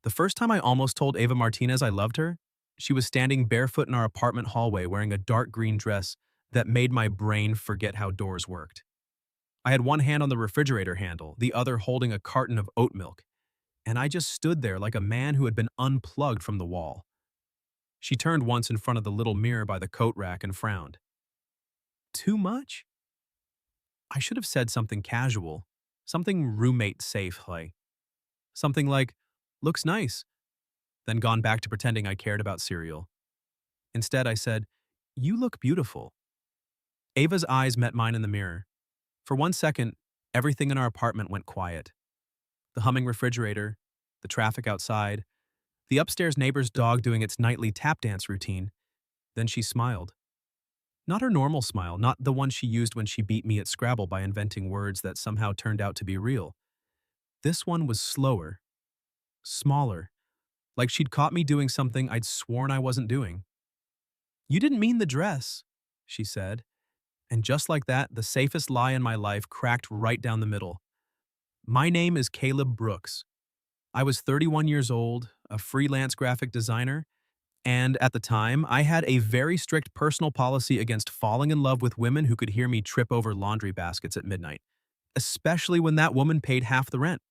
The first time I almost told Ava Martinez I loved her, she was standing barefoot in our apartment hallway wearing a dark green dress that made my brain forget how doors worked. I had one hand on the refrigerator handle, the other holding a carton of oat milk, and I just stood there like a man who had been unplugged from the wall. She turned once in front of the little mirror by the coat rack and frowned. Too much? I should have said something casual, something roommate safe like, something like, looks nice, then gone back to pretending I cared about cereal. Instead, I said, you look beautiful. Ava's eyes met mine in the mirror. For 1 second, everything in our apartment went quiet. The humming refrigerator, the traffic outside, the upstairs neighbor's dog doing its nightly tap dance routine. Then she smiled. Not her normal smile, not the one she used when she beat me at Scrabble by inventing words that somehow turned out to be real. This one was slower, smaller, like she'd caught me doing something I'd sworn I wasn't doing. You didn't mean the dress, she said. And just like that, the safest lie in my life cracked right down the middle. My name is Caleb Brooks. I was 31 years old, a freelance graphic designer, and at the time, I had a very strict personal policy against falling in love with women who could hear me trip over laundry baskets at midnight, especially when that woman paid half the rent.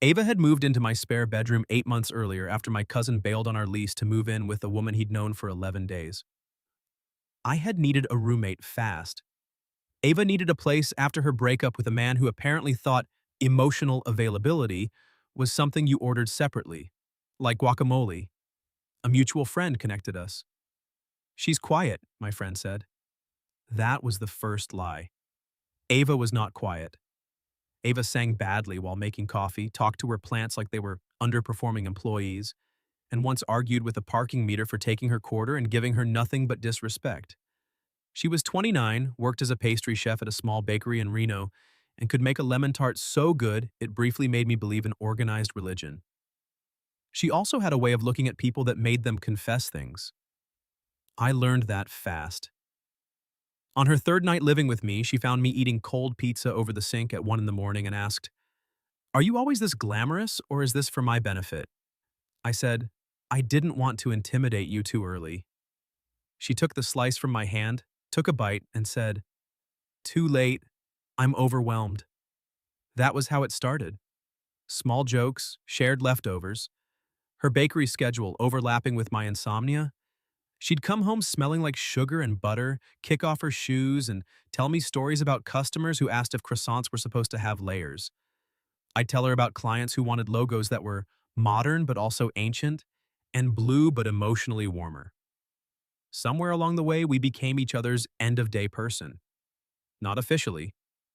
Ava had moved into my spare bedroom 8 months earlier after my cousin bailed on our lease to move in with a woman he'd known for 11 days. I had needed a roommate fast. Ava needed a place after her breakup with a man who apparently thought emotional availability was something you ordered separately, like guacamole. A mutual friend connected us. She's quiet, my friend said. That was the first lie. Ava was not quiet. Ava sang badly while making coffee, talked to her plants like they were underperforming employees, and once argued with a parking meter for taking her quarter and giving her nothing but disrespect. She was 29, worked as a pastry chef at a small bakery in Reno, and could make a lemon tart so good it briefly made me believe in organized religion. She also had a way of looking at people that made them confess things. I learned that fast. On her third night living with me, she found me eating cold pizza over the sink at 1 in the morning and asked, "Are you always this glamorous, or is this for my benefit?" I said, "I didn't want to intimidate you too early." She took the slice from my hand, took a bite, and said, "Too late. I'm overwhelmed." That was how it started. Small jokes, shared leftovers, her bakery schedule overlapping with my insomnia. She'd come home smelling like sugar and butter, kick off her shoes, and tell me stories about customers who asked if croissants were supposed to have layers. I'd tell her about clients who wanted logos that were modern but also ancient, and blue but emotionally warmer. Somewhere along the way, we became each other's end-of-day person. Not officially,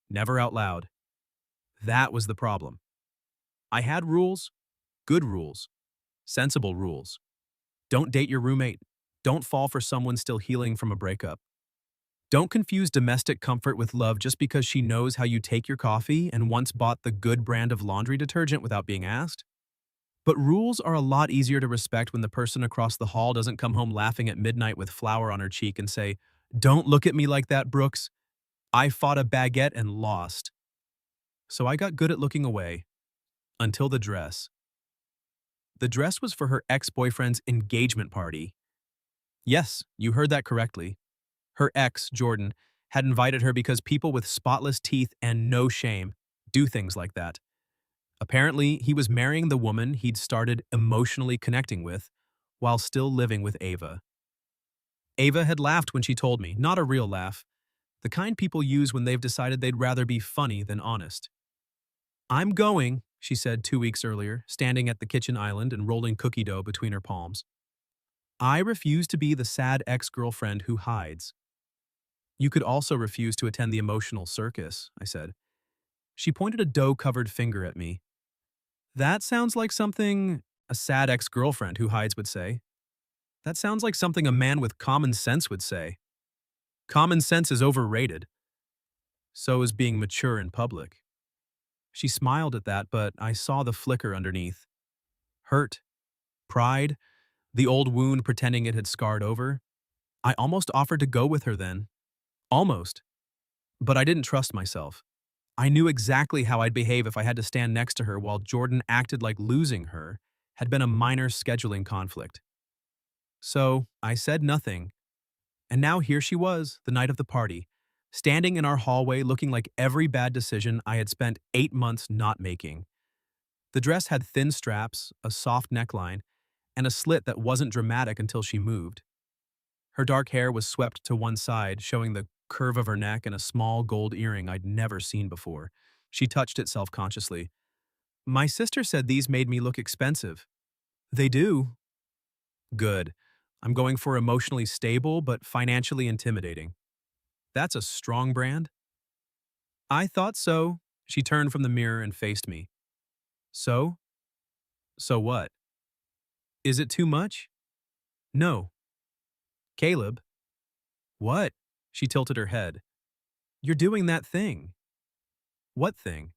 never out loud. That was the problem. I had rules, good rules, sensible rules. Don't date your roommate. Don't fall for someone still healing from a breakup. Don't confuse domestic comfort with love just because she knows how you take your coffee and once bought the good brand of laundry detergent without being asked. But rules are a lot easier to respect when the person across the hall doesn't come home laughing at midnight with flour on her cheek and say, "Don't look at me like that, Brooks. I fought a baguette and lost." So I got good at looking away. Until the dress. The dress was for her ex-boyfriend's engagement party. Yes, you heard that correctly. Her ex, Jordan, had invited her because people with spotless teeth and no shame do things like that. Apparently, he was marrying the woman he'd started emotionally connecting with while still living with Ava. Ava had laughed when she told me, not a real laugh, the kind people use when they've decided they'd rather be funny than honest. "I'm going," she said 2 weeks earlier, standing at the kitchen island and rolling cookie dough between her palms. "I refuse to be the sad ex-girlfriend who hides." "You could also refuse to attend the emotional circus," I said. She pointed a dough-covered finger at me. "That sounds like something a sad ex-girlfriend who hides would say. That sounds like something a man with common sense would say. Common sense is overrated. So is being mature in public." She smiled at that, but I saw the flicker underneath. Hurt, pride, the old wound pretending it had scarred over. I almost offered to go with her then. Almost. But I didn't trust myself. I knew exactly how I'd behave if I had to stand next to her while Jordan acted like losing her had been a minor scheduling conflict. So I said nothing, and now here she was, the night of the party, standing in our hallway looking like every bad decision I had spent 8 months not making. The dress had thin straps, a soft neckline, and a slit that wasn't dramatic until she moved. Her dark hair was swept to one side, showing the curve of her neck and a small gold earring I'd never seen before. She touched it self-consciously. My sister said these made me look expensive. They do. Good. I'm going for emotionally stable but financially intimidating. That's a strong brand? I thought so. She turned from the mirror and faced me. So? So what? Is it too much? No. Caleb? What? She tilted her head. You're doing that thing. What thing?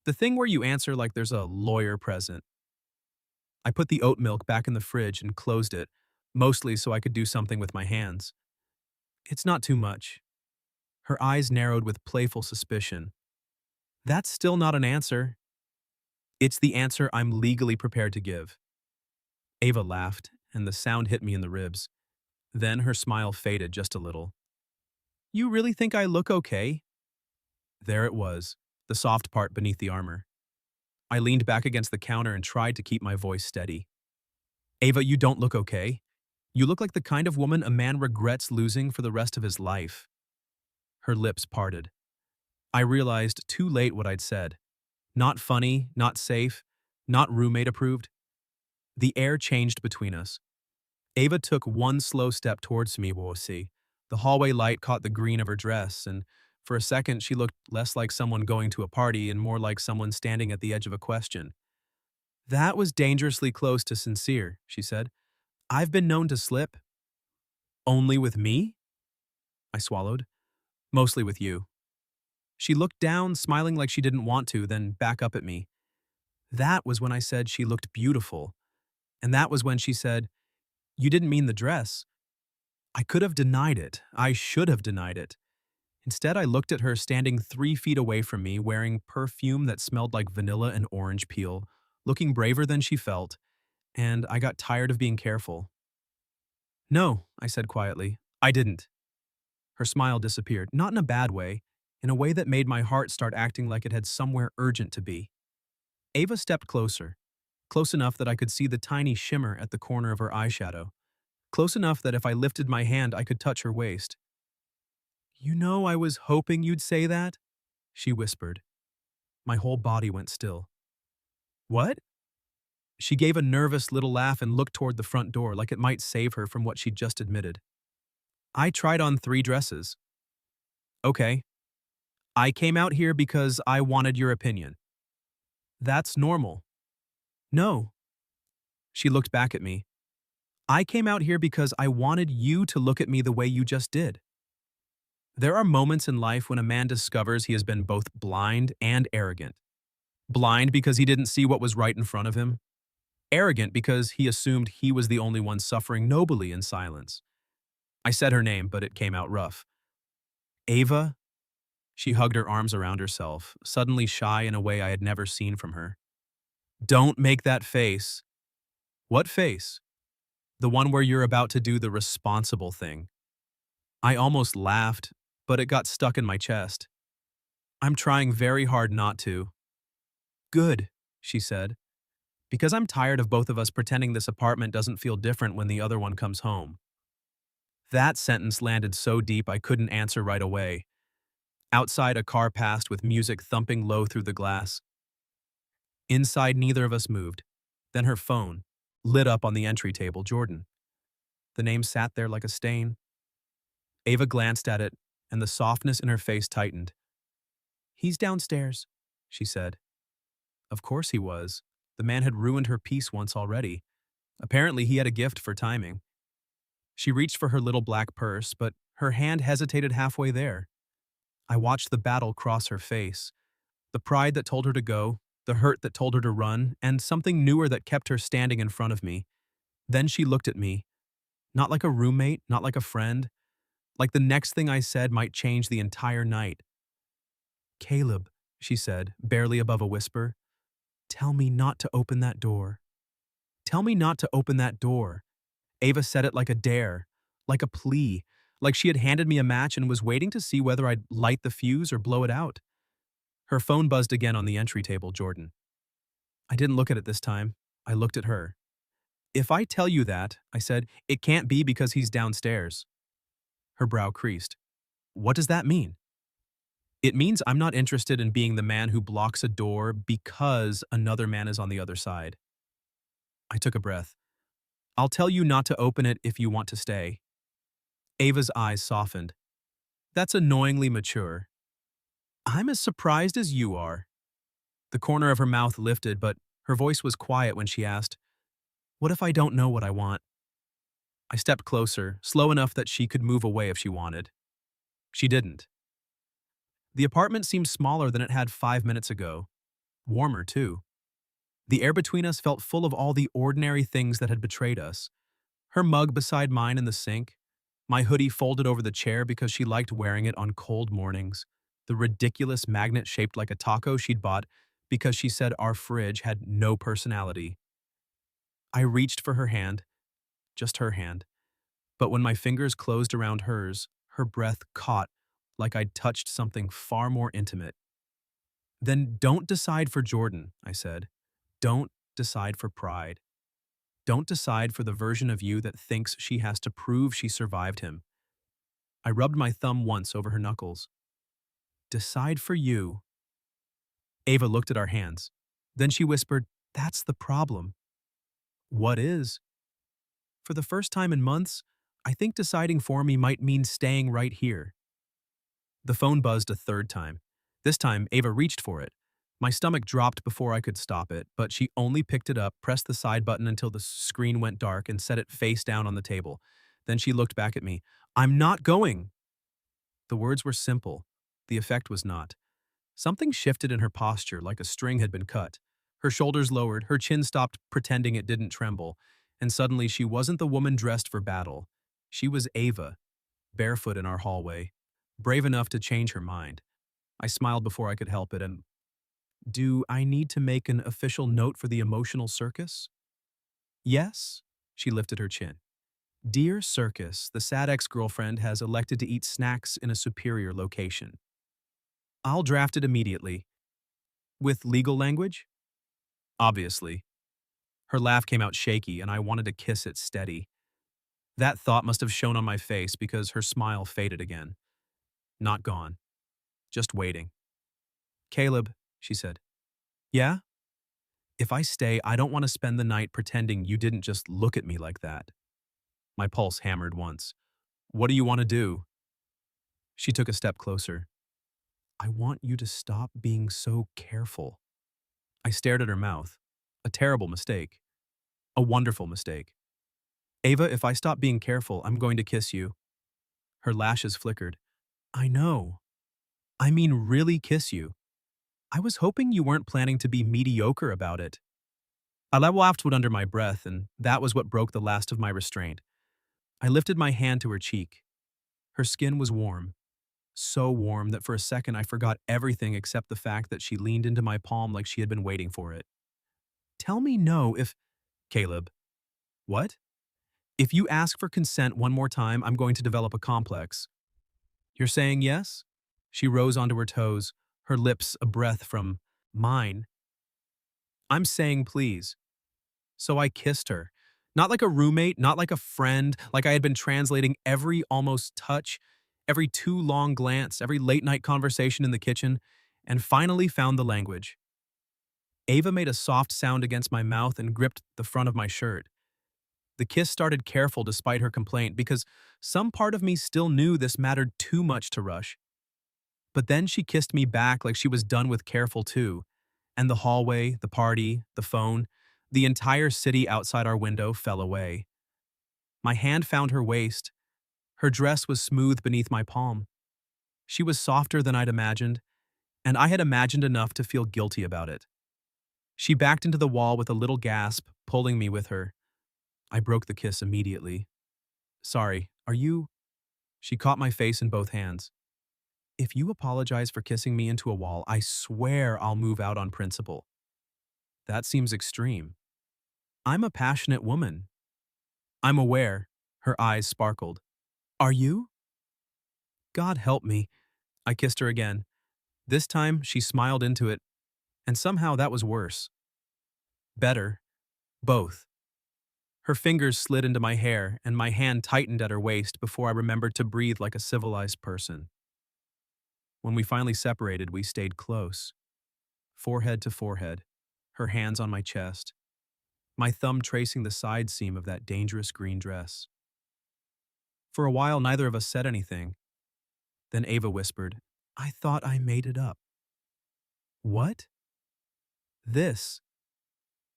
The thing where you answer like there's a lawyer present. I put the oat milk back in the fridge and closed it, mostly so I could do something with my hands. It's not too much. Her eyes narrowed with playful suspicion. That's still not an answer. It's the answer I'm legally prepared to give. Ava laughed, and the sound hit me in the ribs. Then her smile faded just a little. You really think I look okay? There it was, the soft part beneath the armor. I leaned back against the counter and tried to keep my voice steady. Ava, you don't look okay. You look like the kind of woman a man regrets losing for the rest of his life. Her lips parted. I realized too late what I'd said. Not funny, not safe, not roommate approved. The air changed between us. Ava took one slow step towards me, Wosi. The hallway light caught the green of her dress, and for a second she looked less like someone going to a party and more like someone standing at the edge of a question. That was dangerously close to sincere, she said. I've been known to slip. Only with me? I swallowed. Mostly with you. She looked down, smiling like she didn't want to, then back up at me. That was when I said she looked beautiful. And that was when she said, You didn't mean the dress. I could have denied it. I should have denied it. Instead, I looked at her standing 3 feet away from me, wearing perfume that smelled like vanilla and orange peel, looking braver than she felt, and I got tired of being careful. No, I said quietly. I didn't. Her smile disappeared, not in a bad way, in a way that made my heart start acting like it had somewhere urgent to be. Ava stepped closer, close enough that I could see the tiny shimmer at the corner of her eyeshadow, close enough that if I lifted my hand I could touch her waist. You know, I was hoping you'd say that, she whispered. My whole body went still. What? She gave a nervous little laugh and looked toward the front door like it might save her from what she'd just admitted. I tried on 3 dresses. Okay. I came out here because I wanted your opinion. That's normal. No. She looked back at me. I came out here because I wanted you to look at me the way you just did. There are moments in life when a man discovers he has been both blind and arrogant. Blind because he didn't see what was right in front of him. Arrogant because he assumed he was the only one suffering nobly in silence. I said her name, but it came out rough. Ava? She hugged her arms around herself, suddenly shy in a way I had never seen from her. Don't make that face. What face? The one where you're about to do the responsible thing. I almost laughed, but it got stuck in my chest. I'm trying very hard not to. Good, she said, because I'm tired of both of us pretending this apartment doesn't feel different when the other one comes home. That sentence landed so deep I couldn't answer right away. Outside, a car passed with music thumping low through the glass. Inside, neither of us moved. Then her phone lit up on the entry table, Jordan. The name sat there like a stain. Ava glanced at it, and the softness in her face tightened. He's downstairs, she said. Of course he was. The man had ruined her peace once already. Apparently he had a gift for timing. She reached for her little black purse, but her hand hesitated halfway there. I watched the battle cross her face. The pride that told her to go, the hurt that told her to run, and something newer that kept her standing in front of me. Then she looked at me. Not like a roommate, not like a friend. Like the next thing I said might change the entire night. Caleb, she said, barely above a whisper, tell me not to open that door. Tell me not to open that door. Ava said it like a dare, like a plea, like she had handed me a match and was waiting to see whether I'd light the fuse or blow it out. Her phone buzzed again on the entry table, Jordan. I didn't look at it this time. I looked at her. If I tell you that, I said, it can't be because he's downstairs. Her brow creased. What does that mean? It means I'm not interested in being the man who blocks a door because another man is on the other side. I took a breath. I'll tell you not to open it if you want to stay. Ava's eyes softened. That's annoyingly mature. I'm as surprised as you are. The corner of her mouth lifted, but her voice was quiet when she asked, what if I don't know what I want? I stepped closer, slow enough that she could move away if she wanted. She didn't. The apartment seemed smaller than it had 5 minutes ago. Warmer, too. The air between us felt full of all the ordinary things that had betrayed us. Her mug beside mine in the sink, my hoodie folded over the chair because she liked wearing it on cold mornings, the ridiculous magnet shaped like a taco she'd bought because she said our fridge had no personality. I reached for her hand, just her hand, but when my fingers closed around hers, her breath caught like I'd touched something far more intimate. Then don't decide for Jordan, I said. Don't decide for pride. Don't decide for the version of you that thinks she has to prove she survived him. I rubbed my thumb once over her knuckles. Decide for you. Ava looked at our hands. Then she whispered, that's the problem. What is? For the first time in months, I think deciding for me might mean staying right here. The phone buzzed a third time. This time, Ava reached for it. My stomach dropped before I could stop it, but she only picked it up, pressed the side button until the screen went dark, and set it face down on the table. Then she looked back at me. I'm not going. The words were simple. The effect was not. Something shifted in her posture, like a string had been cut. Her shoulders lowered, her chin stopped pretending it didn't tremble, and suddenly she wasn't the woman dressed for battle. She was Ava, barefoot in our hallway, brave enough to change her mind. I smiled before I could help it, and do I need to make an official note for the emotional circus? Yes, she lifted her chin. Dear Circus, the sad ex-girlfriend has elected to eat snacks in a superior location. I'll draft it immediately. With legal language? Obviously. Her laugh came out shaky, and I wanted to kiss it steady. That thought must have shown on my face because her smile faded again. Not gone. Just waiting. Caleb, she said. Yeah? If I stay, I don't want to spend the night pretending you didn't just look at me like that. My pulse hammered once. What do you want to do? She took a step closer. I want you to stop being so careful. I stared at her mouth. A terrible mistake. A wonderful mistake. Ava, if I stop being careful, I'm going to kiss you. Her lashes flickered. I know. I mean really kiss you. I was hoping you weren't planning to be mediocre about it. I laughed under my breath, and that was what broke the last of my restraint. I lifted my hand to her cheek. Her skin was warm. So warm that for a second I forgot everything except the fact that she leaned into my palm like she had been waiting for it. Tell me no if… Caleb. What? If you ask for consent one more time, I'm going to develop a complex. You're saying yes? She rose onto her toes, her lips a breath from mine. I'm saying please. So I kissed her. Not like a roommate, not like a friend, like I had been translating every almost touch, every too long glance, every late-night conversation in the kitchen, and finally found the language. Ava made a soft sound against my mouth and gripped the front of my shirt. The kiss started careful despite her complaint because some part of me still knew this mattered too much to rush. But then she kissed me back like she was done with careful too, and the hallway, the party, the phone, the entire city outside our window fell away. My hand found her waist. Her dress was smooth beneath my palm. She was softer than I'd imagined, and I had imagined enough to feel guilty about it. She backed into the wall with a little gasp, pulling me with her. I broke the kiss immediately. Sorry, are you… She caught my face in both hands. If you apologize for kissing me into a wall, I swear I'll move out on principle. That seems extreme. I'm a passionate woman. I'm aware. Her eyes sparkled. Are you? God help me. I kissed her again. This time, she smiled into it, and somehow that was worse. Better. Both. Her fingers slid into my hair, and my hand tightened at her waist before I remembered to breathe like a civilized person. When we finally separated, we stayed close, forehead to forehead, her hands on my chest, my thumb tracing the side seam of that dangerous green dress. For a while, neither of us said anything. Then Ava whispered, I thought I made it up. What? This.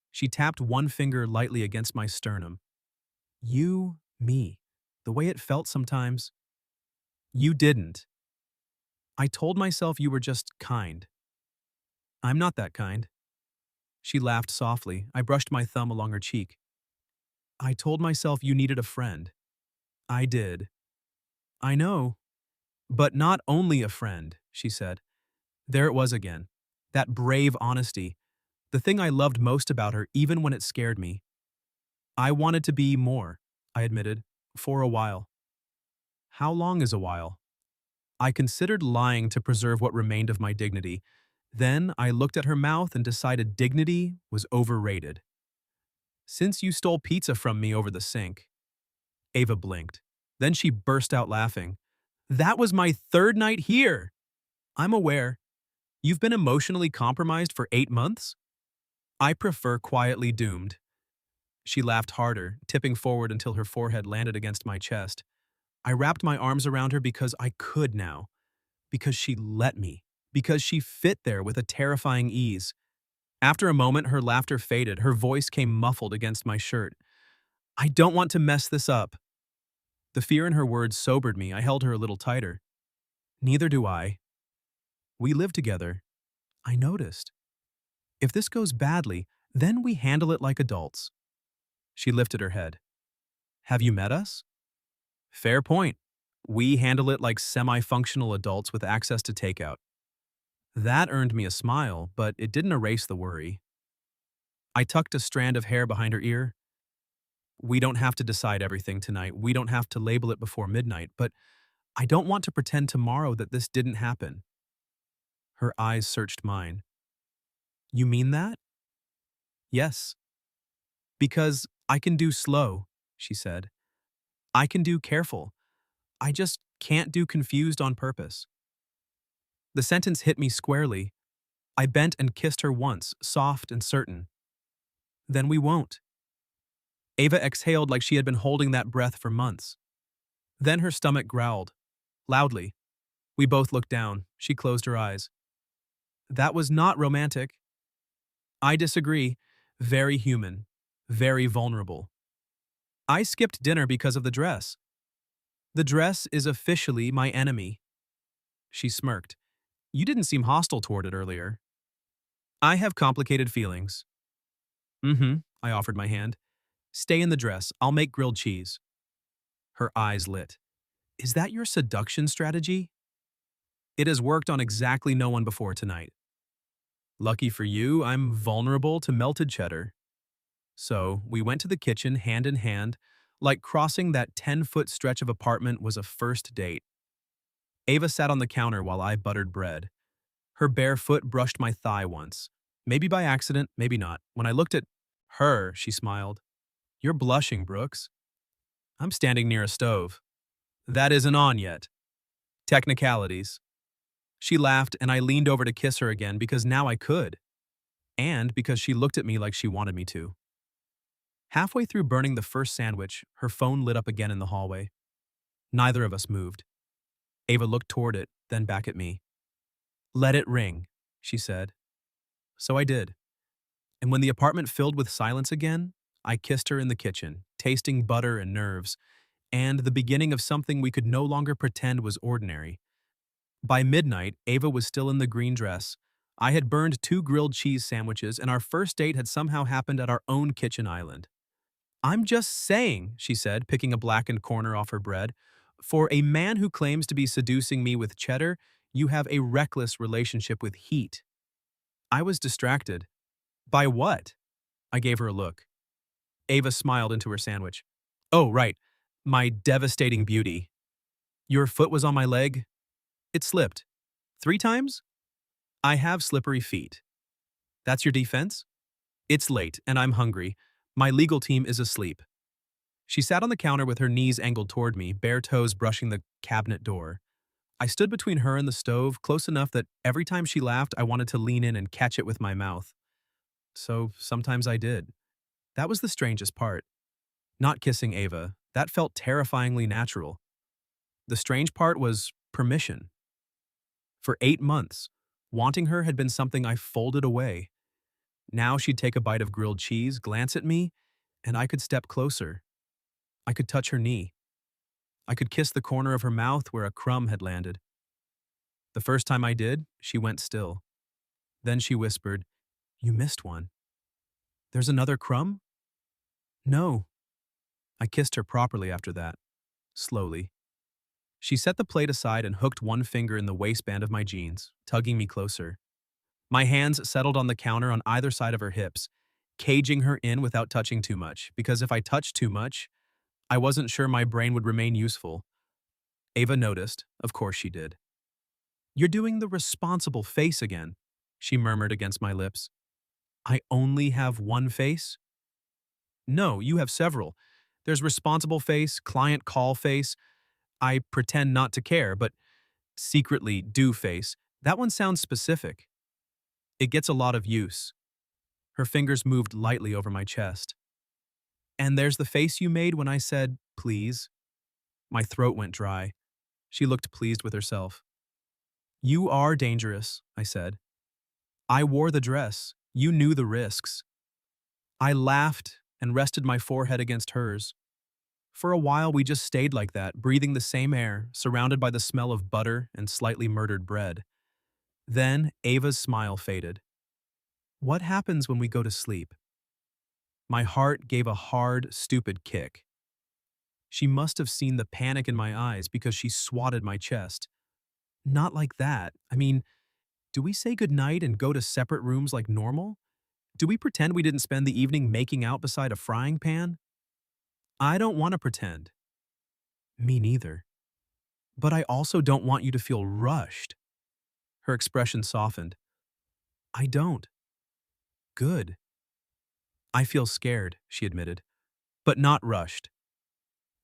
She tapped one finger lightly against my sternum. You, me. The way it felt sometimes. You didn't. I told myself you were just kind. I'm not that kind. She laughed softly. I brushed my thumb along her cheek. I told myself you needed a friend. I did. I know. But not only a friend, she said. There it was again. That brave honesty. The thing I loved most about her, even when it scared me. I wanted to be more, I admitted, for a while. How long is a while? I considered lying to preserve what remained of my dignity. Then I looked at her mouth and decided dignity was overrated. Since you stole pizza from me over the sink. Ava blinked. Then she burst out laughing. That was my third night here. I'm aware. You've been emotionally compromised for 8 months? I prefer quietly doomed. She laughed harder, tipping forward until her forehead landed against my chest. I wrapped my arms around her because I could now. Because she let me. Because she fit there with a terrifying ease. After a moment, her laughter faded. Her voice came muffled against my shirt. I don't want to mess this up. The fear in her words sobered me. I held her a little tighter. Neither do I. We live together. I noticed. If this goes badly, then we handle it like adults. She lifted her head. Have you met us? Fair point. We handle it like semi-functional adults with access to takeout. That earned me a smile, but it didn't erase the worry. I tucked a strand of hair behind her ear. We don't have to decide everything tonight. We don't have to label it before midnight, but I don't want to pretend tomorrow that this didn't happen. Her eyes searched mine. You mean that? Yes. Because I can do slow, she said. I can do careful. I just can't do confused on purpose. The sentence hit me squarely. I bent and kissed her once, soft and certain. Then we won't. Ava exhaled like she had been holding that breath for months. Then her stomach growled. Loudly. We both looked down. She closed her eyes. That was not romantic. I disagree. Very human. Very vulnerable. I skipped dinner because of the dress. The dress is officially my enemy. She smirked. You didn't seem hostile toward it earlier. I have complicated feelings. I offered my hand. Stay in the dress. I'll make grilled cheese. Her eyes lit. Is that your seduction strategy? It has worked on exactly no one before tonight. Lucky for you, I'm vulnerable to melted cheddar. So we went to the kitchen hand in hand, like crossing that 10-foot stretch of apartment was a first date. Ava sat on the counter while I buttered bread. Her bare foot brushed my thigh once. Maybe by accident, maybe not. When I looked at her, she smiled. You're blushing, Brooks. I'm standing near a stove. That isn't on yet. Technicalities. She laughed and I leaned over to kiss her again because now I could. And because she looked at me like she wanted me to. Halfway through burning the first sandwich, her phone lit up again in the hallway. Neither of us moved. Ava looked toward it, then back at me. Let it ring, she said. So I did. And when the apartment filled with silence again, I kissed her in the kitchen, tasting butter and nerves, and the beginning of something we could no longer pretend was ordinary. By midnight, Ava was still in the green dress. I had burned 2 grilled cheese sandwiches, and our first date had somehow happened at our own kitchen island. I'm just saying, she said, picking a blackened corner off her bread. For a man who claims to be seducing me with cheddar, you have a reckless relationship with heat. I was distracted. By what? I gave her a look. Ava smiled into her sandwich. Oh, right. My devastating beauty. Your foot was on my leg? It slipped. 3 times? I have slippery feet. That's your defense? It's late, and I'm hungry. My legal team is asleep. She sat on the counter with her knees angled toward me, bare toes brushing the cabinet door. I stood between her and the stove, close enough that every time she laughed, I wanted to lean in and catch it with my mouth. So sometimes I did. That was the strangest part. Not kissing Ava. That felt terrifyingly natural. The strange part was permission. For 8 months, wanting her had been something I folded away. Now she'd take a bite of grilled cheese, glance at me, and I could step closer. I could touch her knee. I could kiss the corner of her mouth where a crumb had landed. The first time I did, she went still. Then she whispered, "You missed one." "There's another crumb?" "No." I kissed her properly after that, slowly. She set the plate aside and hooked one finger in the waistband of my jeans, tugging me closer. My hands settled on the counter on either side of her hips, caging her in without touching too much, because if I touched too much, I wasn't sure my brain would remain useful. Ava noticed. Of course she did. "You're doing the responsible face again," she murmured against my lips. "I only have one face?" "No, you have several. There's responsible face, client call face. I pretend not to care, but secretly do face. That one sounds specific. It gets a lot of use." Her fingers moved lightly over my chest. "And there's the face you made when I said, 'Please.'" My throat went dry. She looked pleased with herself. "You are dangerous," I said. "I wore the dress. You knew the risks." I laughed and rested my forehead against hers. For a while, we just stayed like that, breathing the same air, surrounded by the smell of butter and slightly murdered bread. Then Ava's smile faded. "What happens when we go to sleep?" My heart gave a hard, stupid kick. She must have seen the panic in my eyes because she swatted my chest. "Not like that. I mean, do we say goodnight and go to separate rooms like normal? Do we pretend we didn't spend the evening making out beside a frying pan?" "I don't want to pretend." "Me neither. But I also don't want you to feel rushed." Her expression softened. "I don't." "Good." "I feel scared," she admitted, "but not rushed."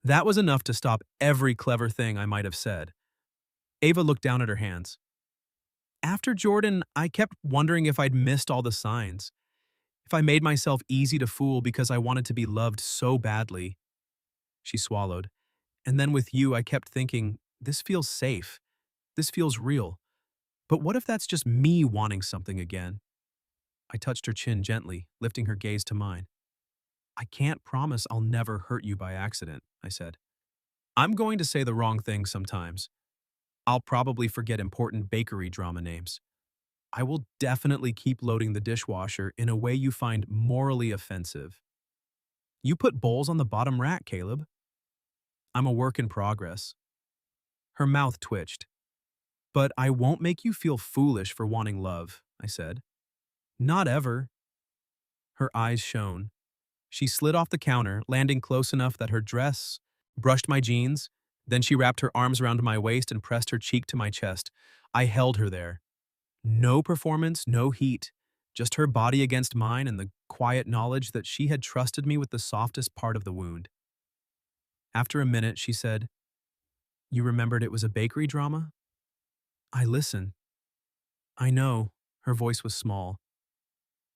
That was enough to stop every clever thing I might have said. Ava looked down at her hands. "After Jordan, I kept wondering if I'd missed all the signs. If I made myself easy to fool because I wanted to be loved so badly." She swallowed. "And then with you, I kept thinking, this feels safe. This feels real. But what if that's just me wanting something again?" I touched her chin gently, lifting her gaze to mine. "I can't promise I'll never hurt you by accident," I said. "I'm going to say the wrong thing sometimes. I'll probably forget important bakery drama names. I will definitely keep loading the dishwasher in a way you find morally offensive. You put bowls on the bottom rack, Caleb." "I'm a work in progress." Her mouth twitched. "But I won't make you feel foolish for wanting love," I said. "Not ever." Her eyes shone. She slid off the counter, landing close enough that her dress brushed my jeans. Then she wrapped her arms around my waist and pressed her cheek to my chest. I held her there. No performance, no heat, just her body against mine and the quiet knowledge that she had trusted me with the softest part of the wound. After a minute, she said, "You remembered it was a bakery drama?" "I listen." "I know." Her voice was small.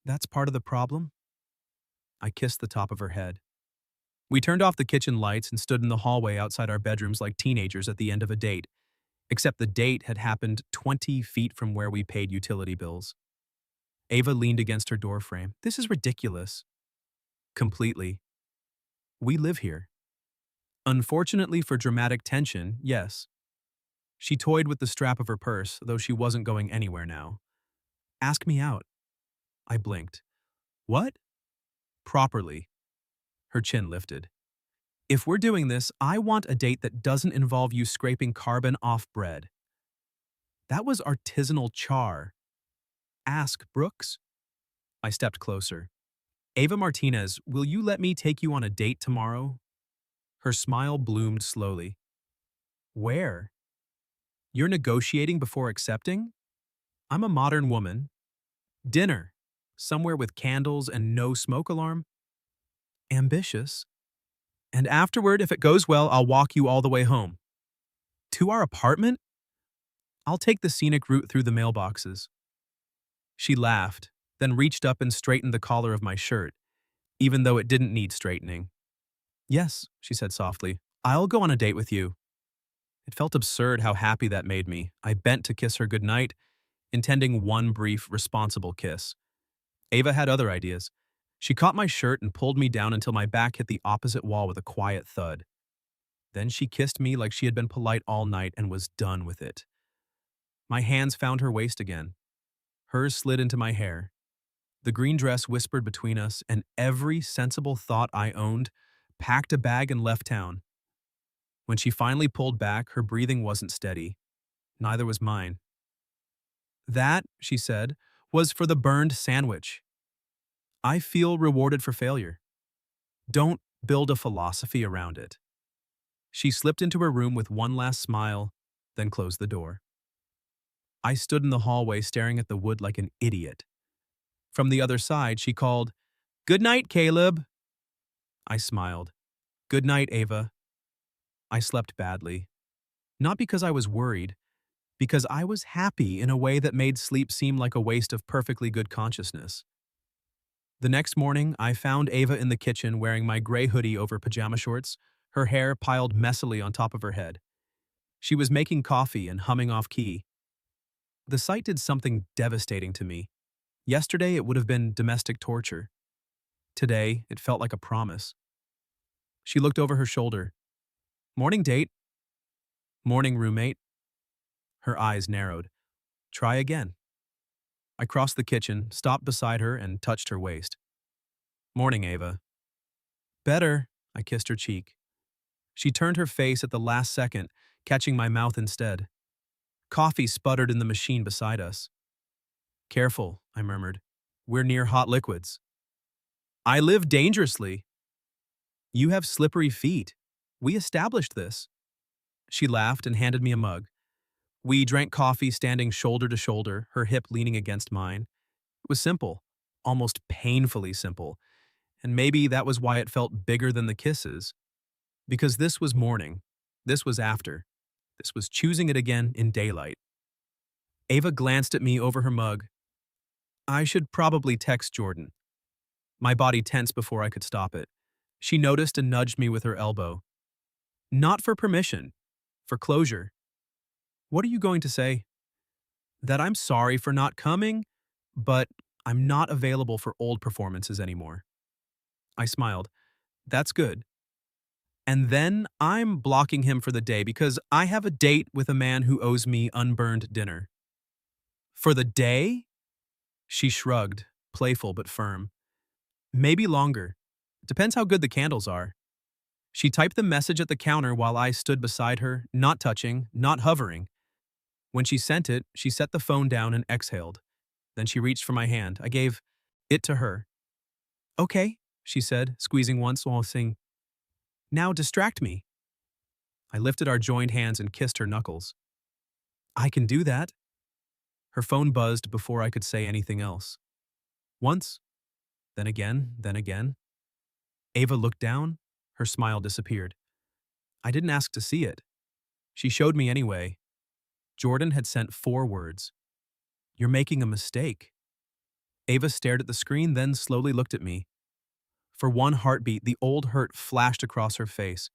"That's part of the problem?" I kissed the top of her head. We turned off the kitchen lights and stood in the hallway outside our bedrooms like teenagers at the end of a date, except the date had happened 20 feet from where we paid utility bills. Ava leaned against her doorframe. "This is ridiculous." "Completely. We live here." "Unfortunately for dramatic tension, yes." She toyed with the strap of her purse, though she wasn't going anywhere now. "Ask me out." I blinked. "What?" "Properly." Her chin lifted. "If we're doing this, I want a date that doesn't involve you scraping carbon off bread." That was artisanal char. "Ask Brooks." I stepped closer. Ava Martinez, will you let me take you on a date tomorrow? Her smile bloomed slowly. Where? You're negotiating before accepting? I'm a modern woman. Dinner. Somewhere with candles and no smoke alarm? Ambitious. And afterward, if it goes well, I'll walk you all the way home. To our apartment? I'll take the scenic route through the mailboxes. She laughed, then reached up and straightened the collar of my shirt, even though it didn't need straightening. Yes, she said softly, I'll go on a date with you. It felt absurd how happy that made me. I bent to kiss her goodnight, intending one brief, responsible kiss. Ava had other ideas. She caught my shirt and pulled me down until my back hit the opposite wall with a quiet thud. Then she kissed me like she had been polite all night and was done with it. My hands found her waist again. Hers slid into my hair. The green dress whispered between us, and every sensible thought I owned packed a bag and left town. When she finally pulled back, her breathing wasn't steady. Neither was mine. That, she said, was for the burned sandwich. I feel rewarded for failure. Don't build a philosophy around it. She slipped into her room with one last smile, then closed the door. I stood in the hallway staring at the wood like an idiot. From the other side, she called, "Good night, Caleb." I smiled. "Good night, Ava." I slept badly. Not because I was worried, because I was happy in a way that made sleep seem like a waste of perfectly good consciousness. The next morning, I found Ava in the kitchen wearing my gray hoodie over pajama shorts, her hair piled messily on top of her head. She was making coffee and humming off key. The sight did something devastating to me. Yesterday, it would have been domestic torture. Today, it felt like a promise. She looked over her shoulder. "Morning date." "Morning roommate." Her eyes narrowed. "Try again." I crossed the kitchen, stopped beside her, and touched her waist. "Morning, Ava." "Better." I kissed her cheek. She turned her face at the last second, catching my mouth instead. Coffee sputtered in the machine beside us. "Careful," I murmured. "We're near hot liquids." "I live dangerously." "You have slippery feet. We established this." She laughed and handed me a mug. We drank coffee standing shoulder to shoulder, her hip leaning against mine. It was simple, almost painfully simple, and maybe that was why it felt bigger than the kisses. Because this was morning. This was after. This was choosing it again in daylight. Ava glanced at me over her mug. I should probably text Jordan. My body tensed before I could stop it. She noticed and nudged me with her elbow. Not for permission, for closure. "What are you going to say?" "That I'm sorry for not coming, but I'm not available for old performances anymore." I smiled. "That's good." "And then I'm blocking him for the day because I have a date with a man who owes me unburned dinner." "For the day?" She shrugged, playful but firm. "Maybe longer. Depends how good the candles are." She typed the message at the counter while I stood beside her, not touching, not hovering. When she sent it, she set the phone down and exhaled. Then she reached for my hand. I gave it to her. "Okay," she said, squeezing once while saying, "Now distract me." I lifted our joined hands and kissed her knuckles. "I can do that." Her phone buzzed before I could say anything else. Once, then again, then again. Ava looked down. Her smile disappeared. I didn't ask to see it. She showed me anyway. Jordan had sent 4 words. "You're making a mistake." Ava stared at the screen, then slowly looked at me. For one heartbeat, the old hurt flashed across her face.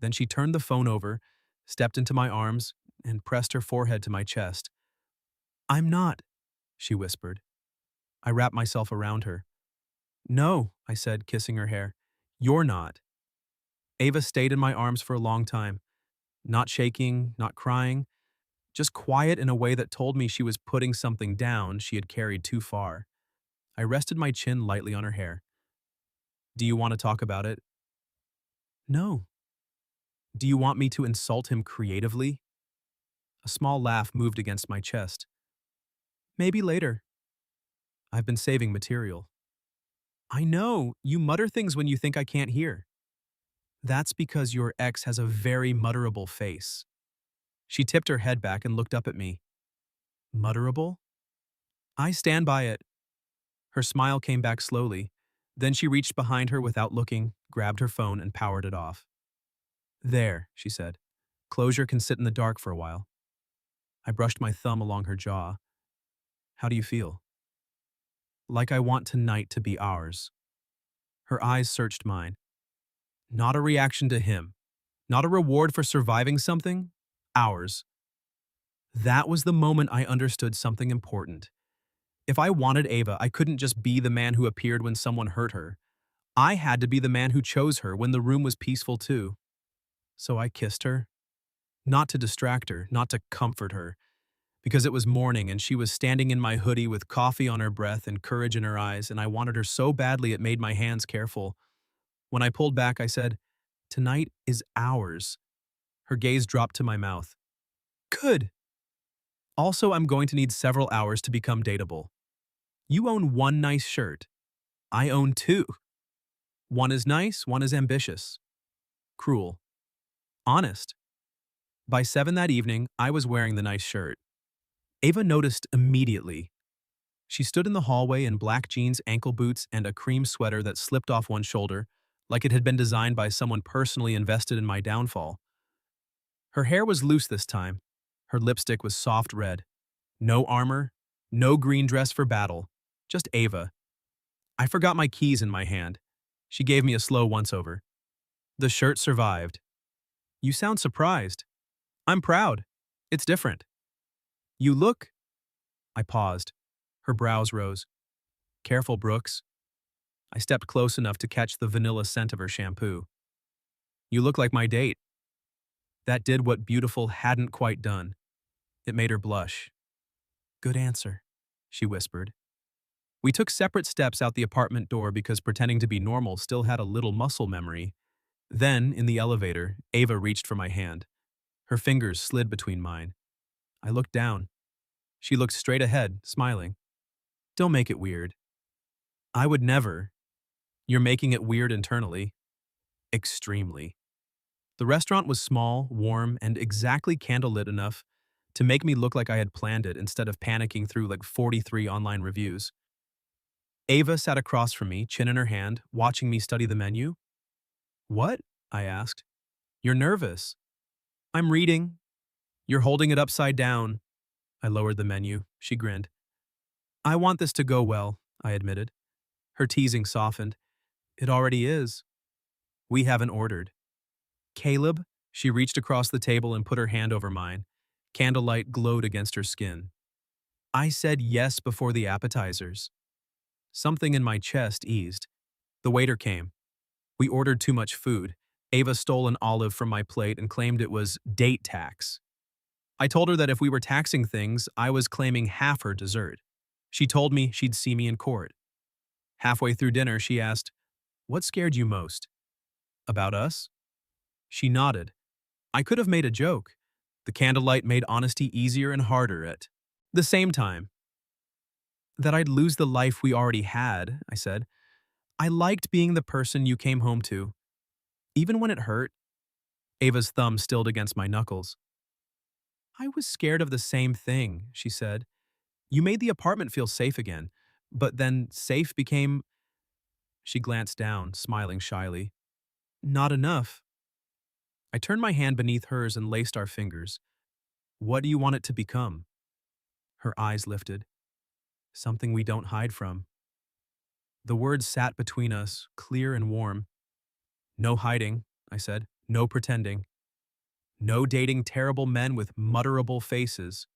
Then she turned the phone over, stepped into my arms, and pressed her forehead to my chest. "I'm not," she whispered. I wrapped myself around her. "No," I said, kissing her hair. "You're not." Ava stayed in my arms for a long time, not shaking, not crying, just quiet in a way that told me she was putting something down she had carried too far. I rested my chin lightly on her hair. "Do you want to talk about it?" "No." "Do you want me to insult him creatively?" A small laugh moved against my chest. "Maybe later. I've been saving material." I know, you mutter things when you think I can't hear. That's because your ex has a very mutterable face. She tipped her head back and looked up at me. Mutterable? I stand by it. Her smile came back slowly. Then she reached behind her without looking, grabbed her phone, and powered it off. There, she said. Closure can sit in the dark for a while. I brushed my thumb along her jaw. How do you feel? Like I want tonight to be ours. Her eyes searched mine. Not a reaction to him. Not a reward for surviving something. Ours. That was the moment I understood something important. If I wanted Ava, I couldn't just be the man who appeared when someone hurt her. I had to be the man who chose her when the room was peaceful too. So I kissed her. Not to distract her, not to comfort her, because it was morning and she was standing in my hoodie with coffee on her breath and courage in her eyes, and I wanted her so badly it made my hands careful. When I pulled back, I said, "Tonight is ours." Her gaze dropped to my mouth. Good. Also, I'm going to need several hours to become dateable. You own one nice shirt. I own two. One is nice, one is ambitious. Cruel. Honest. By 7 that evening, I was wearing the nice shirt. Ava noticed immediately. She stood in the hallway in black jeans, ankle boots, and a cream sweater that slipped off one shoulder, like it had been designed by someone personally invested in my downfall. Her hair was loose this time. Her lipstick was soft red. No armor, no green dress for battle, just Ava. I forgot my keys in my hand. She gave me a slow once-over. The shirt survived. You sound surprised. I'm proud. It's different. You look. I paused. Her brows rose. Careful, Brooks. I stepped close enough to catch the vanilla scent of her shampoo. You look like my date. That did what beautiful hadn't quite done. It made her blush. Good answer, she whispered. We took separate steps out the apartment door because pretending to be normal still had a little muscle memory. Then, in the elevator, Ava reached for my hand. Her fingers slid between mine. I looked down. She looked straight ahead, smiling. Don't make it weird. I would never. You're making it weird internally. Extremely. The restaurant was small, warm, and exactly candlelit enough to make me look like I had planned it instead of panicking through like 43 online reviews. Ava sat across from me, chin in her hand, watching me study the menu. What? I asked. You're nervous. I'm reading. You're holding it upside down. I lowered the menu. She grinned. I want this to go well, I admitted. Her teasing softened. It already is. We haven't ordered. Caleb, she reached across the table and put her hand over mine. Candlelight glowed against her skin. I said yes before the appetizers. Something in my chest eased. The waiter came. We ordered too much food. Ava stole an olive from my plate and claimed it was date tax. I told her that if we were taxing things, I was claiming half her dessert. She told me she'd see me in court. Halfway through dinner, she asked, "What scared you most?" About us? She nodded. I could have made a joke. The candlelight made honesty easier and harder at the same time. That I'd lose the life we already had, I said. I liked being the person you came home to. Even when it hurt. Ava's thumb stilled against my knuckles. I was scared of the same thing, she said. You made the apartment feel safe again, but then safe became... She glanced down, smiling shyly. Not enough. I turned my hand beneath hers and laced our fingers. What do you want it to become? Her eyes lifted. Something we don't hide from. The words sat between us, clear and warm. No hiding, I said. No pretending. No dating terrible men with mutterable faces.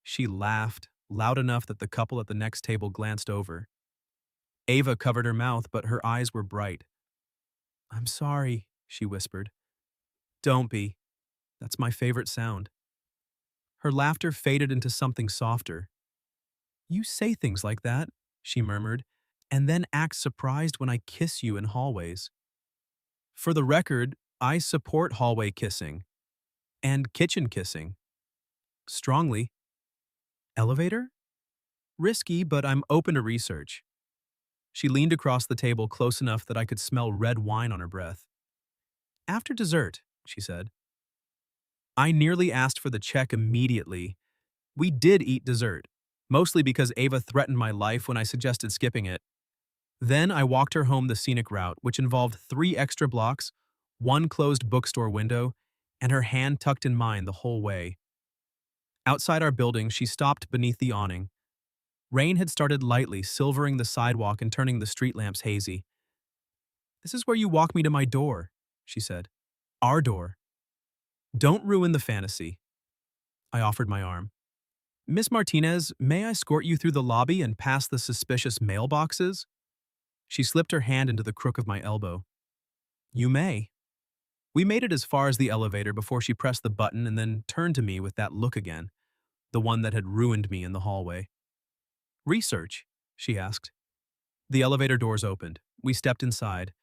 She laughed, loud enough that the couple at the next table glanced over. Ava covered her mouth, but her eyes were bright. I'm sorry, she whispered. Don't be. That's my favorite sound. Her laughter faded into something softer. You say things like that, she murmured, and then act surprised when I kiss you in hallways. For the record, I support hallway kissing. And kitchen kissing. Strongly. Elevator? Risky, but I'm open to research. She leaned across the table close enough that I could smell red wine on her breath. After dessert, she said. I nearly asked for the check immediately. We did eat dessert, mostly because Ava threatened my life when I suggested skipping it. Then I walked her home the scenic route, which involved 3 extra blocks, one closed bookstore window, and her hand tucked in mine the whole way. Outside our building, she stopped beneath the awning. Rain had started lightly, silvering the sidewalk and turning the street lamps hazy. "This is where you walk me to my door," she said. "Our door. Don't ruin the fantasy." I offered my arm. "Miss Martinez, may I escort you through the lobby and past the suspicious mailboxes?" She slipped her hand into the crook of my elbow. "You may." We made it as far as the elevator before she pressed the button and then turned to me with that look again, the one that had ruined me in the hallway. "Research?" she asked. The elevator doors opened. We stepped inside.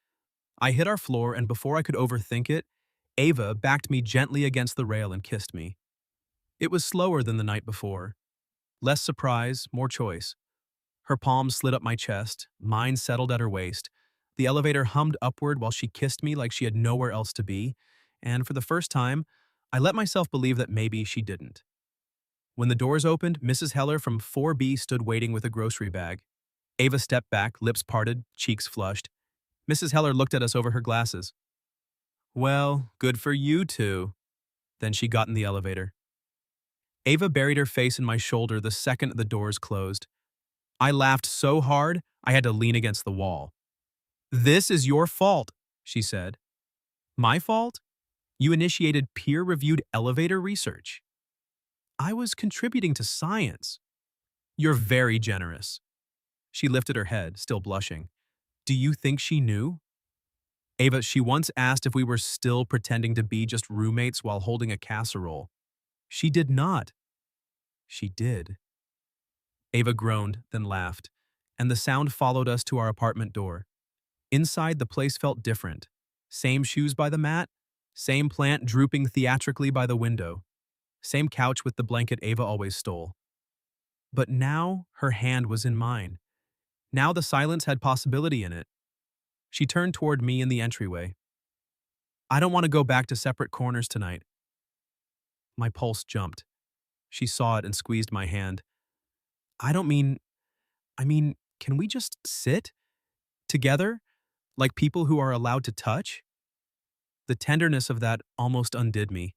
I hit our floor, and before I could overthink it, Ava backed me gently against the rail and kissed me. It was slower than the night before. Less surprise, more choice. Her palms slid up my chest, mine settled at her waist. The elevator hummed upward while she kissed me like she had nowhere else to be, and for the first time, I let myself believe that maybe she didn't. When the doors opened, Mrs. Heller from 4B stood waiting with a grocery bag. Ava stepped back, lips parted, cheeks flushed. Mrs. Heller looked at us over her glasses. "Well, good for you two." Then she got in the elevator. Ava buried her face in my shoulder the second the doors closed. I laughed so hard, I had to lean against the wall. "This is your fault," she said. "My fault? You initiated peer-reviewed elevator research." "I was contributing to science." "You're very generous." She lifted her head, still blushing. "Do you think she knew?" "Ava, she once asked if we were still pretending to be just roommates while holding a casserole." "She did not." "She did." Ava groaned, then laughed, and the sound followed us to our apartment door. Inside, the place felt different. Same shoes by the mat, same plant drooping theatrically by the window, same couch with the blanket Ava always stole. But now her hand was in mine. Now the silence had possibility in it. She turned toward me in the entryway. "I don't want to go back to separate corners tonight." My pulse jumped. She saw it and squeezed my hand. "I don't mean, can we just sit? Together? Like people who are allowed to touch?" The tenderness of that almost undid me.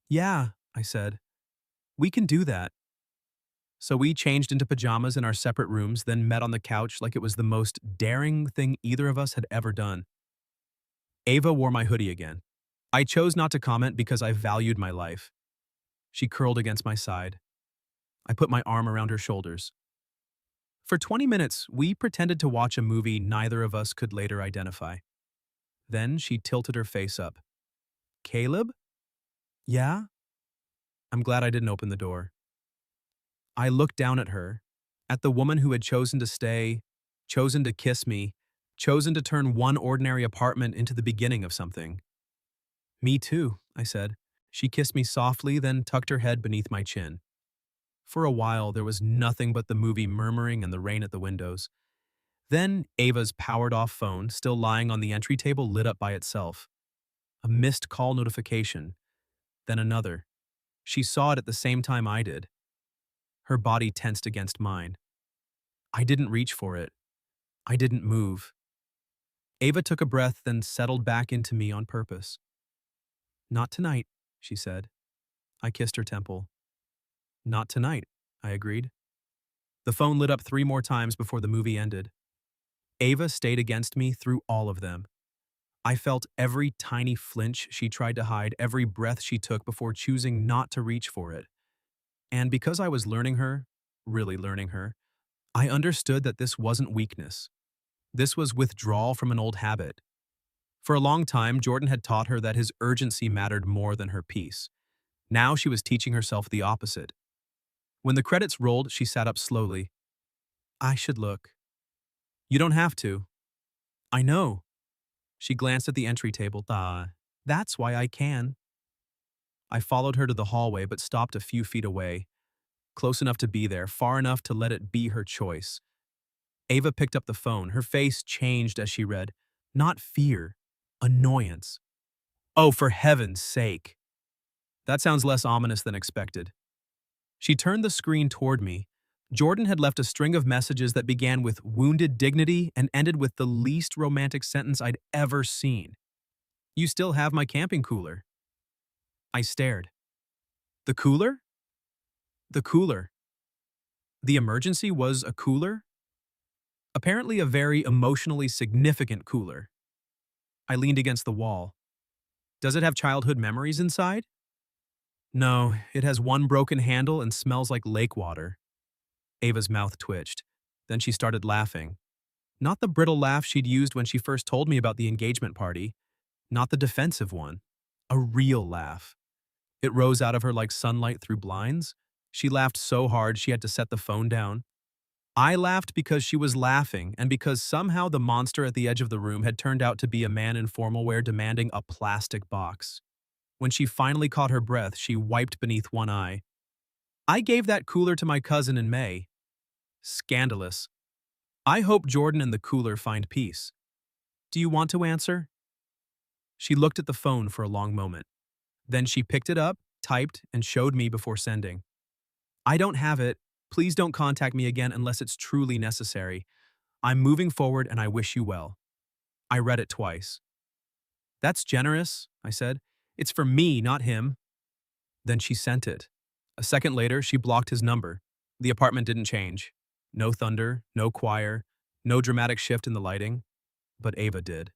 "Yeah," I said. "We can do that." So we changed into pajamas in our separate rooms, then met on the couch like it was the most daring thing either of us had ever done. Ava wore my hoodie again. I chose not to comment because I valued my life. She curled against my side. I put my arm around her shoulders. For 20 minutes, we pretended to watch a movie neither of us could later identify. Then she tilted her face up. "Caleb?" "Yeah?" I'm glad I didn't open the door. I looked down at her, at the woman who had chosen to stay, chosen to kiss me, chosen to turn one ordinary apartment into the beginning of something. "Me too," I said. She kissed me softly, then tucked her head beneath my chin. For a while, there was nothing but the movie murmuring and the rain at the windows. Then Ava's powered-off phone, still lying on the entry table, lit up by itself. A missed call notification. Then another. She saw it at the same time I did. Her body tensed against mine. I didn't reach for it. I didn't move. Ava took a breath, then settled back into me on purpose. "Not tonight," she said. I kissed her temple. "Not tonight," I agreed. The phone lit up 3 more times before the movie ended. Ava stayed against me through all of them. I felt every tiny flinch she tried to hide, every breath she took before choosing not to reach for it. And because I was learning her, really learning her, I understood that this wasn't weakness. This was withdrawal from an old habit. For a long time, Jordan had taught her that his urgency mattered more than her peace. Now she was teaching herself the opposite. When the credits rolled, she sat up slowly. "I should look." "You don't have to." "I know." She glanced at the entry table. That's why I can." I followed her to the hallway but stopped a few feet away, close enough to be there, far enough to let it be her choice. Ava picked up the phone. Her face changed as she read. Not fear, annoyance. Oh, for heaven's sake. That sounds less ominous than expected. She turned the screen toward me. Jordan had left a string of messages that began with wounded dignity and ended with the least romantic sentence I'd ever seen. You still have my camping cooler. I stared. The cooler? The cooler. The emergency was a cooler? Apparently a very emotionally significant cooler. I leaned against the wall. Does it have childhood memories inside? No, it has one broken handle and smells like lake water. Ava's mouth twitched. Then she started laughing. Not the brittle laugh she'd used when she first told me about the engagement party. Not the defensive one. A real laugh. It rose out of her like sunlight through blinds. She laughed so hard she had to set the phone down. I laughed because she was laughing and because somehow the monster at the edge of the room had turned out to be a man in formal wear demanding a plastic box. When she finally caught her breath, she wiped beneath one eye. I gave that cooler to my cousin in May. Scandalous. I hope Jordan and the cooler find peace. Do you want to answer? She looked at the phone for a long moment. Then she picked it up, typed, and showed me before sending. I don't have it. Please don't contact me again unless it's truly necessary. I'm moving forward and I wish you well. I read it twice. That's generous, I said. It's for me, not him. Then she sent it. A second later, she blocked his number. The apartment didn't change. No thunder, no choir, no dramatic shift in the lighting. But Ava did.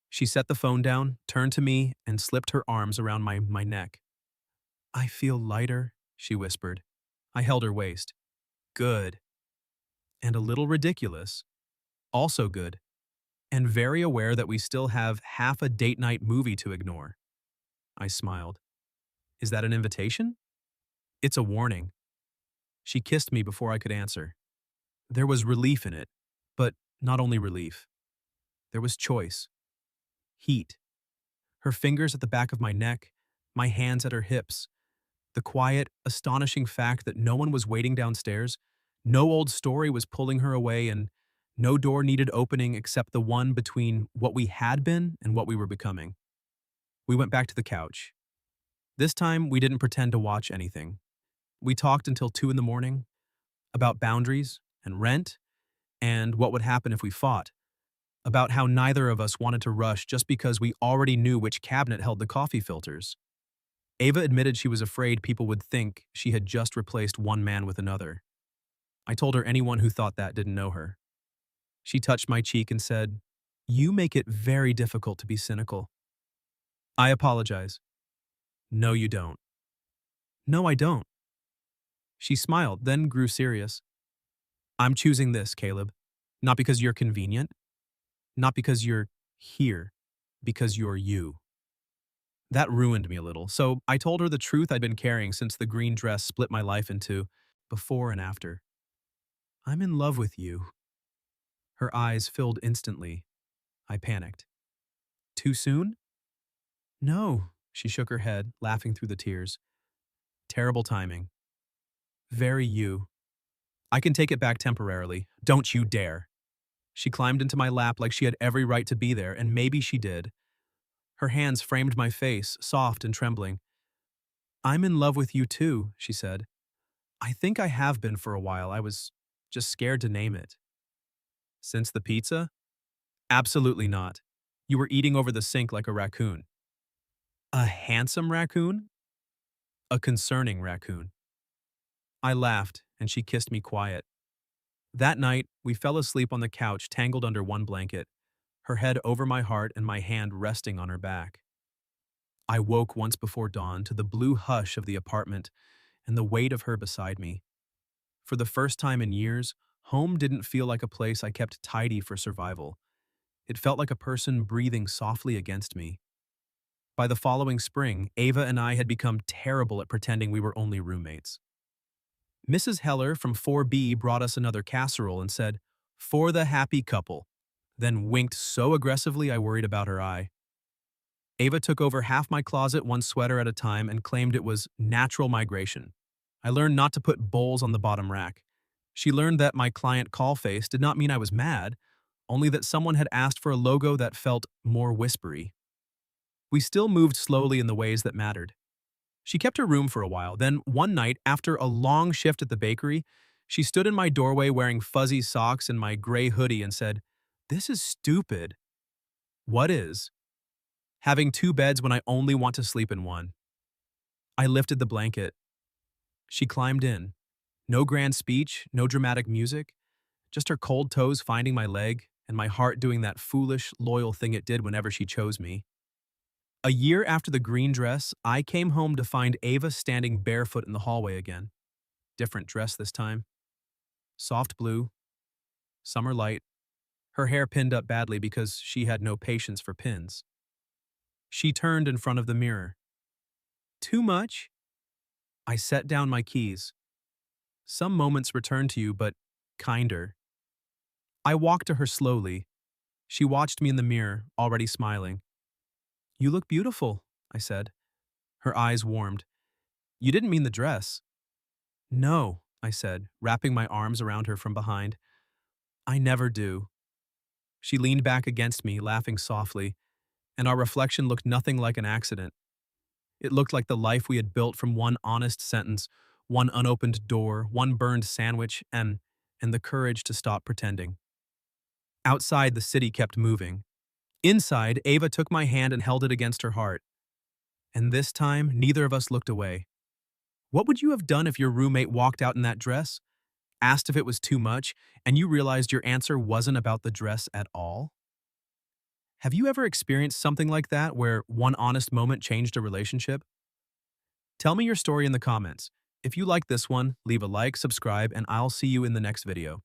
She set the phone down, turned to me, and slipped her arms around my neck. I feel lighter, she whispered. I held her waist. Good. And a little ridiculous. Also good. And very aware that we still have half a date night movie to ignore. I smiled. Is that an invitation? It's a warning. She kissed me before I could answer. There was relief in it, but not only relief. There was choice. Heat. Her fingers at the back of my neck, my hands at her hips. The quiet, astonishing fact that no one was waiting downstairs, no old story was pulling her away, and no door needed opening except the one between what we had been and what we were becoming. We went back to the couch. This time, we didn't pretend to watch anything. We talked until 2 in the morning, about boundaries and rent, and what would happen if we fought, about how neither of us wanted to rush just because we already knew which cabinet held the coffee filters. Ava admitted she was afraid people would think she had just replaced one man with another. I told her anyone who thought that didn't know her. She touched my cheek and said, "You make it very difficult to be cynical." I apologize. No, you don't. No, I don't. She smiled, then grew serious. I'm choosing this, Caleb. Not because you're convenient. Not because you're here. Because you're you. That ruined me a little, so I told her the truth I'd been carrying since the green dress split my life into before and after. I'm in love with you. Her eyes filled instantly. I panicked. Too soon? No, she shook her head, laughing through the tears. Terrible timing. Very you. I can take it back temporarily. Don't you dare. She climbed into my lap like she had every right to be there, and maybe she did. Her hands framed my face, soft and trembling. I'm in love with you too, she said. I think I have been for a while. I was just scared to name it. Since the pizza? Absolutely not. You were eating over the sink like a raccoon. A handsome raccoon? A concerning raccoon. I laughed, and she kissed me quiet. That night, we fell asleep on the couch tangled under one blanket, her head over my heart and my hand resting on her back. I woke once before dawn to the blue hush of the apartment and the weight of her beside me. For the first time in years, home didn't feel like a place I kept tidy for survival. It felt like a person breathing softly against me. By the following spring, Ava and I had become terrible at pretending we were only roommates. Mrs. Heller from 4B brought us another casserole and said, "For the happy couple," then winked so aggressively I worried about her eye. Ava took over half my closet one sweater at a time and claimed it was natural migration. I learned not to put bowls on the bottom rack. She learned that my client call face did not mean I was mad, only that someone had asked for a logo that felt more whispery. We still moved slowly in the ways that mattered. She kept her room for a while, then one night, after a long shift at the bakery, she stood in my doorway wearing fuzzy socks and my gray hoodie and said, "This is stupid." "What is?" "Having two beds when I only want to sleep in one." I lifted the blanket. She climbed in. No grand speech, no dramatic music, just her cold toes finding my leg and my heart doing that foolish, loyal thing it did whenever she chose me. A year after the green dress, I came home to find Ava standing barefoot in the hallway again. Different dress this time. Soft blue, summer light, her hair pinned up badly because she had no patience for pins. She turned in front of the mirror. "Too much?" I set down my keys. "Some moments return to you, but kinder." I walked to her slowly. She watched me in the mirror, already smiling. "You look beautiful," I said. Her eyes warmed. "You didn't mean the dress." "No," I said, wrapping my arms around her from behind. "I never do." She leaned back against me, laughing softly, and our reflection looked nothing like an accident. It looked like the life we had built from one honest sentence, one unopened door, one burned sandwich, and the courage to stop pretending. Outside, the city kept moving. Inside, Ava took my hand and held it against her heart. And this time, neither of us looked away. What would you have done if your roommate walked out in that dress, asked if it was too much, and you realized your answer wasn't about the dress at all? Have you ever experienced something like that where one honest moment changed a relationship? Tell me your story in the comments. If you like this one, leave a like, subscribe, and I'll see you in the next video.